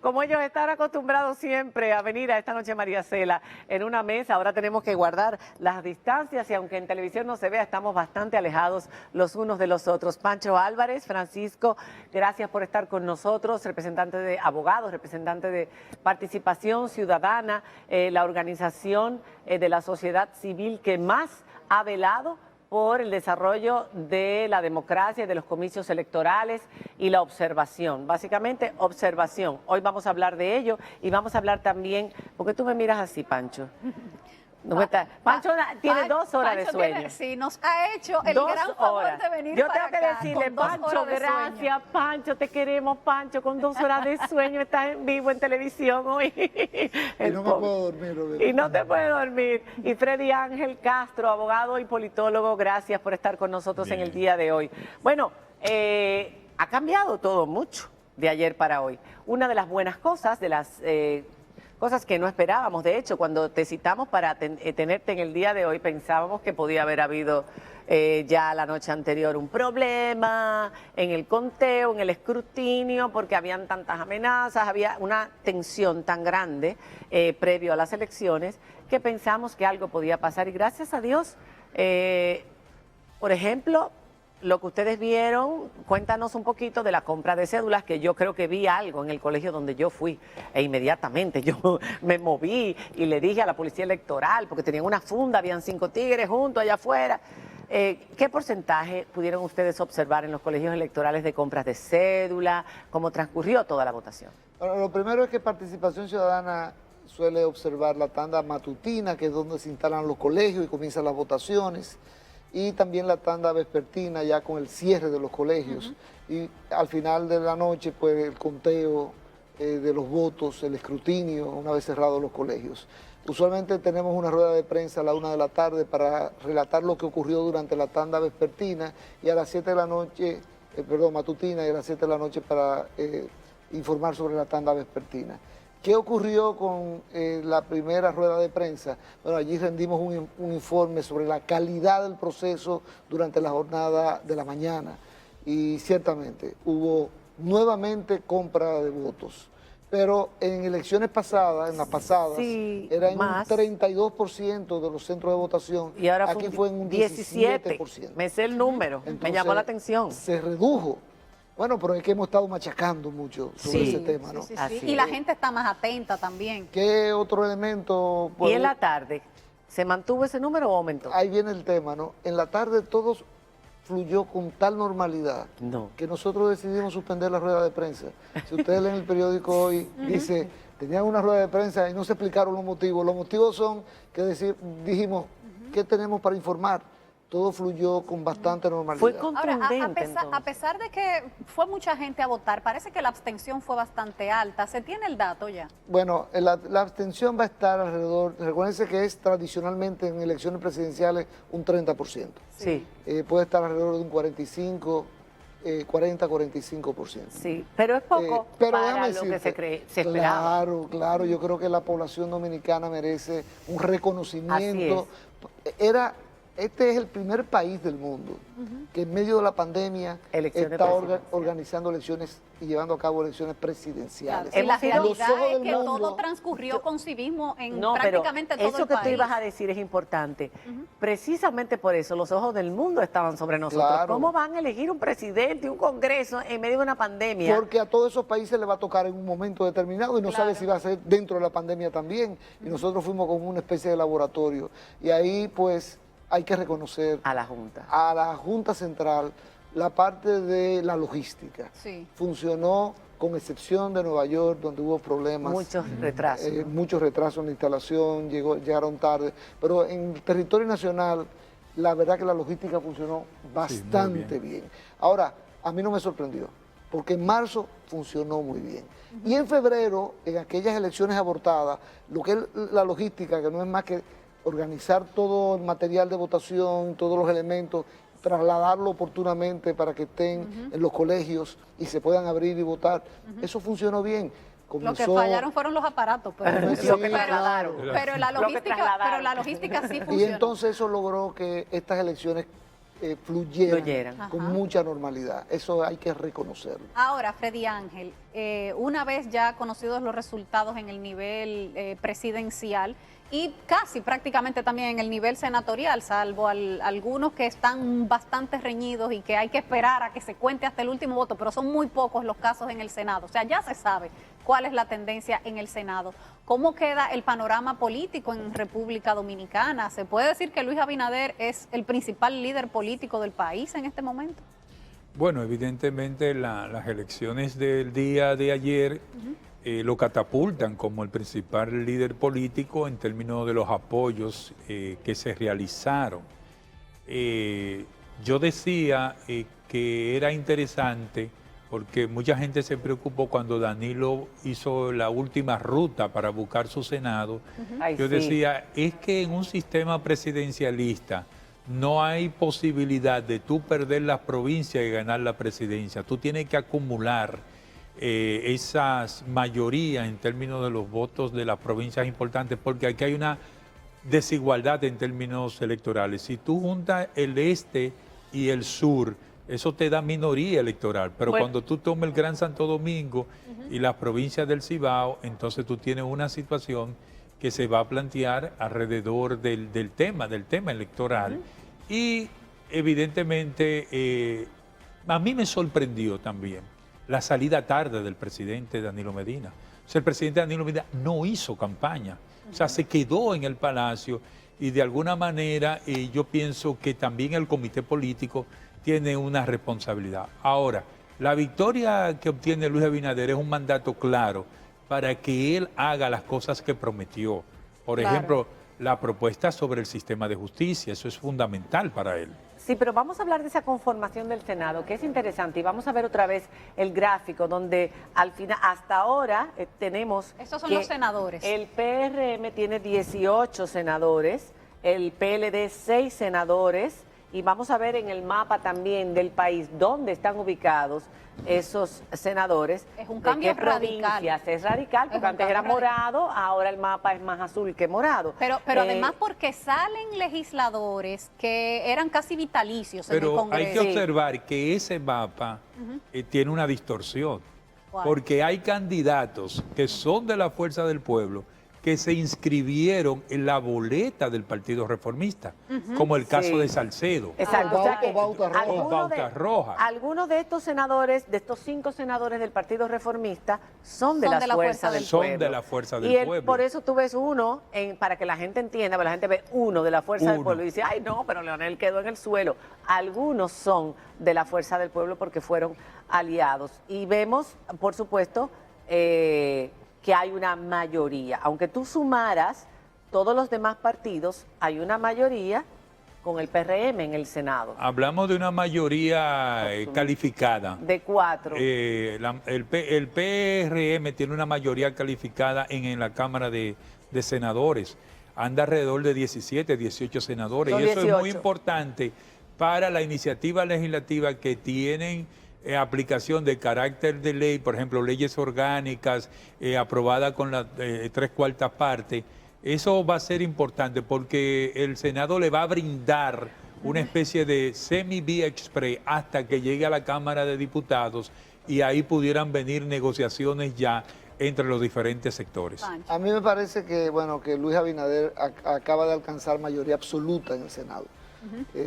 Como ellos están acostumbrados siempre a venir a esta noche María Cela en una mesa, ahora tenemos que guardar las distancias y aunque en televisión no se vea, estamos bastante alejados los unos de los otros. Pancho Álvarez, Francisco, gracias por estar con nosotros, representante de abogados, representante de Participación Ciudadana, la organización de la sociedad civil que más ha velado por el desarrollo de la democracia, de los comicios electorales y la observación. Básicamente, observación. Hoy vamos a hablar de ello y vamos a hablar también, ¿por qué tú me miras así, Pancho? Pancho tiene 2 horas de sueño. Sí, nos ha hecho el gran favor de venir Yo para tengo que acá, decirle, con 2 Pancho, horas de gracias, sueño. Pancho, te queremos, Pancho, con 2 horas de sueño, estás en vivo en televisión hoy. Y no me puedo dormir, Roberto. Y no te puedes dormir. Y Freddy Ángel Castro, abogado y politólogo, gracias por estar con nosotros en el día de hoy. Bueno, ha cambiado todo mucho de ayer para hoy. Una de las buenas cosas, de las cosas que no esperábamos, de hecho, cuando te citamos para tenerte en el día de hoy, pensábamos que podía haber habido ya la noche anterior un problema en el conteo, en el escrutinio, porque habían tantas amenazas, había una tensión tan grande previo a las elecciones, que pensamos que algo podía pasar y gracias a Dios, por ejemplo, lo que ustedes vieron, cuéntanos un poquito de la compra de cédulas, que yo creo que vi algo en el colegio donde yo fui e inmediatamente yo me moví y le dije a la policía electoral, porque tenían una funda, habían 5 tigres juntos allá afuera. ¿Qué porcentaje pudieron ustedes observar en los colegios electorales de compras de cédula? ¿Cómo transcurrió toda la votación? Bueno, lo primero es que Participación Ciudadana suele observar la tanda matutina, que es donde se instalan los colegios y comienzan las votaciones, y también la tanda vespertina ya con el cierre de los colegios. Y al final de la noche, pues el conteo de los votos, el escrutinio, una vez cerrados los colegios. Usualmente tenemos una rueda de prensa a la 1 de la tarde para relatar lo que ocurrió durante la tanda vespertina y a las 7 de la noche, matutina, y a las 7 de la noche para informar sobre la tanda vespertina. ¿Qué ocurrió con la primera rueda de prensa? Bueno, allí rendimos un informe sobre la calidad del proceso durante la jornada de la mañana y ciertamente hubo nuevamente compra de votos. Pero en elecciones pasadas, en las pasadas, sí, era en más. un 32% de los centros de votación. Y ahora aquí fue en un 17%. Me sé el número, Entonces, me llamó la atención. Se redujo. Bueno, pero es que hemos estado machacando mucho sobre ese tema, ¿no? Así Y la gente está más atenta también. ¿Qué otro elemento? ¿Y en la tarde? ¿Se mantuvo ese número o aumentó? Ahí viene el tema, ¿no? En la tarde todo fluyó con tal normalidad que nosotros decidimos suspender la rueda de prensa. Si ustedes leen el periódico hoy, dice, tenían una rueda de prensa y no se explicaron los motivos. Los motivos son que dijimos, ¿qué tenemos para informar? Todo fluyó con bastante normalidad. Fue contundente. Ahora, a pesar de que fue mucha gente a votar, parece que la abstención fue bastante alta. ¿Se tiene el dato ya? Bueno, la abstención va a estar alrededor, recuérdense que es tradicionalmente en elecciones presidenciales un 30%. Sí. Puede estar alrededor de un 40-45%. Sí, pero es poco para lo que se esperaba. Claro, yo creo que la población dominicana merece un reconocimiento. Este es el primer país del mundo que en medio de la pandemia está organizando elecciones y llevando a cabo elecciones presidenciales. Claro, la realidad es que todo transcurrió con civismo en prácticamente todo el país. Eso que tú ibas a decir es importante. Precisamente por eso los ojos del mundo estaban sobre nosotros. Claro. ¿Cómo van a elegir un presidente y un congreso en medio de una pandemia? Porque a todos esos países les va a tocar en un momento determinado y no sabe si va a ser dentro de la pandemia también. Y nosotros fuimos como una especie de laboratorio. Y ahí pues hay que reconocer a la Junta Central la parte de la logística. Sí. Funcionó con excepción de Nueva York, donde hubo problemas. Muchos retrasos. Muchos retrasos en la instalación, llegaron tarde. Pero en el territorio nacional, la verdad que la logística funcionó bastante bien. Ahora, a mí no me sorprendió, porque en marzo funcionó muy bien. Y en febrero, en aquellas elecciones abortadas, lo que es la logística, que no es más que organizar todo el material de votación, todos los elementos, trasladarlo oportunamente para que estén en los colegios y se puedan abrir y votar. Eso funcionó bien. Lo que fallaron fueron los aparatos, pero, Sí, pero la logística sí funcionó. Y entonces eso logró que estas elecciones fluyeran con mucha normalidad. Eso hay que reconocerlo. Ahora, Freddy Ángel, una vez ya conocidos los resultados en el nivel presidencial y casi prácticamente también en el nivel senatorial, salvo algunos que están bastante reñidos y que hay que esperar a que se cuente hasta el último voto, pero son muy pocos los casos en el Senado. O sea, ya se sabe cuál es la tendencia en el Senado. ¿Cómo queda el panorama político en República Dominicana? ¿Se puede decir que Luis Abinader es el principal líder político del país en este momento? Bueno, evidentemente las elecciones del día de ayer lo catapultan como el principal líder político en términos de los apoyos que se realizaron. Yo decía que era interesante porque mucha gente se preocupó cuando Danilo hizo la última ruta para buscar su Senado. Ay, Yo sí. decía, es que en un sistema presidencialista no hay posibilidad de tú perder las provincias y ganar la presidencia. Tú tienes que acumular esas mayorías en términos de los votos de las provincias importantes, porque aquí hay una desigualdad en términos electorales. Si tú juntas el este y el sur, eso te da minoría electoral, pero Bueno. cuando tú tomas el Gran Santo Domingo y las provincias del Cibao, entonces tú tienes una situación que se va a plantear alrededor del tema electoral. Y evidentemente a mí me sorprendió también la salida tarde del presidente Danilo Medina. O sea, el presidente Danilo Medina no hizo campaña, o sea, se quedó en el Palacio y de alguna manera yo pienso que también el comité político tiene una responsabilidad. Ahora, la victoria que obtiene Luis Abinader es un mandato claro para que él haga las cosas que prometió. Por Claro. ejemplo, la propuesta sobre el sistema de justicia, eso es fundamental para él. Sí, pero vamos a hablar de esa conformación del Senado, que es interesante, y vamos a ver otra vez el gráfico donde al final, hasta ahora tenemos... Estos son que los senadores. El PRM tiene 18 senadores, el PLD 6 senadores, y vamos a ver en el mapa también del país dónde están ubicados esos senadores. Es un de cambio qué radical. provincias. Es radical, Es porque un antes era cambio radical. morado, ahora el mapa es más azul que morado. Pero además porque salen legisladores que eran casi vitalicios en el Pero Congreso. hay que observar que ese mapa tiene una distorsión, ¿Cuál? porque hay candidatos que son de la Fuerza del Pueblo que se inscribieron en la boleta del Partido Reformista, como el caso Sí. de Salcedo. Exacto. O o sea que Bauta Roja. algunos O Bauta Roja. algunos de estos senadores, de estos 5 senadores del Partido Reformista, son de la Fuerza del Son Pueblo. de la Fuerza del Y Pueblo. por eso tú ves uno, para que la gente entienda, porque la gente ve uno de la Fuerza del Uno. Pueblo y dice, ay no, pero Leonel quedó en el suelo. Algunos son de la Fuerza del Pueblo porque fueron aliados. Y vemos, por supuesto, que hay una mayoría. Aunque tú sumaras todos los demás partidos, hay una mayoría con el PRM en el Senado, Hablamos de una mayoría calificada. de 4. El PRM tiene una mayoría calificada en la Cámara de Senadores. Anda alrededor de 17, 18 senadores. Son Y eso es 18. muy importante para la iniciativa legislativa que tienen aplicación de carácter de ley, por ejemplo, leyes orgánicas aprobadas con las 3/4 partes. Eso va a ser importante porque el Senado le va a brindar una especie de semi-vía express hasta que llegue a la Cámara de Diputados y ahí pudieran venir negociaciones ya entre los diferentes sectores. Sánchez. A mí me parece que, bueno, que Luis Abinader acaba de alcanzar mayoría absoluta en el Senado.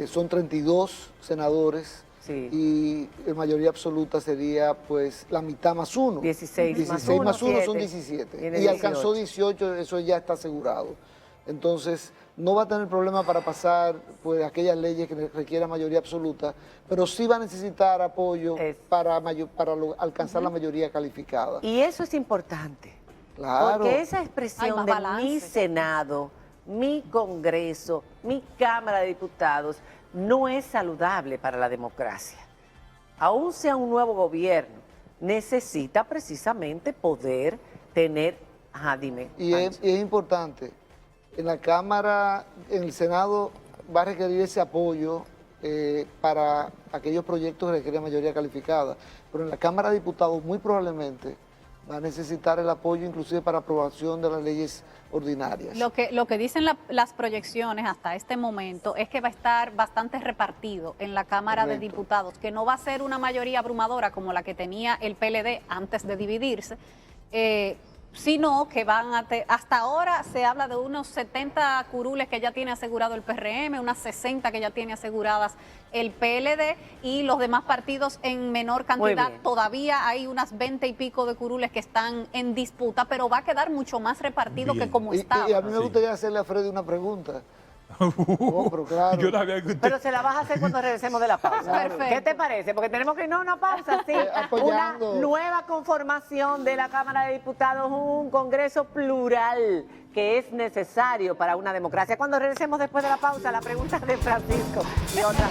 Son 32 senadores. Sí. Y la mayoría absoluta sería pues la mitad más uno. 16 más 16 más uno, uno son 7. 17. Tiene Y alcanzó 18. 18, eso ya está asegurado. Entonces, no va a tener problema para pasar pues aquellas leyes que requieran mayoría absoluta, pero sí va a necesitar apoyo para alcanzar la mayoría calificada. Y eso es importante. Claro. Porque esa Hay expresión más de balance. mi Senado, mi Congreso, mi Cámara de Diputados, no es saludable para la democracia. Aún sea un nuevo gobierno, necesita precisamente poder tener... Ajá, dime. Y es importante, en la Cámara, en el Senado va a requerir ese apoyo para aquellos proyectos que requieren mayoría calificada, pero en la Cámara de Diputados muy probablemente va a necesitar el apoyo inclusive para aprobación de las leyes ordinarias. Lo que dicen las proyecciones hasta este momento es que va a estar bastante repartido en la Cámara de Correcto. Diputados, que no va a ser una mayoría abrumadora como la que tenía el PLD antes de dividirse, sino que van a hasta ahora se habla de unos 70 curules que ya tiene asegurado el PRM, unas 60 que ya tiene aseguradas el PLD y los demás partidos en menor cantidad. bien. Todavía hay unas 20 y pico de curules que están en disputa, pero va a quedar mucho más repartido Bien. que como Y estaba. a mí me gustaría hacerle a Freddy una pregunta. Oh, pero claro. Yo sabía que usted... Pero se la vas a hacer cuando regresemos de la pausa. Perfecto. ¿Qué te parece? Porque tenemos que irnos a una pausa, sí. Apoyando. Una nueva conformación de la Cámara de Diputados, un Congreso plural que es necesario para una democracia. Cuando regresemos después de la pausa, la pregunta de Francisco y otras.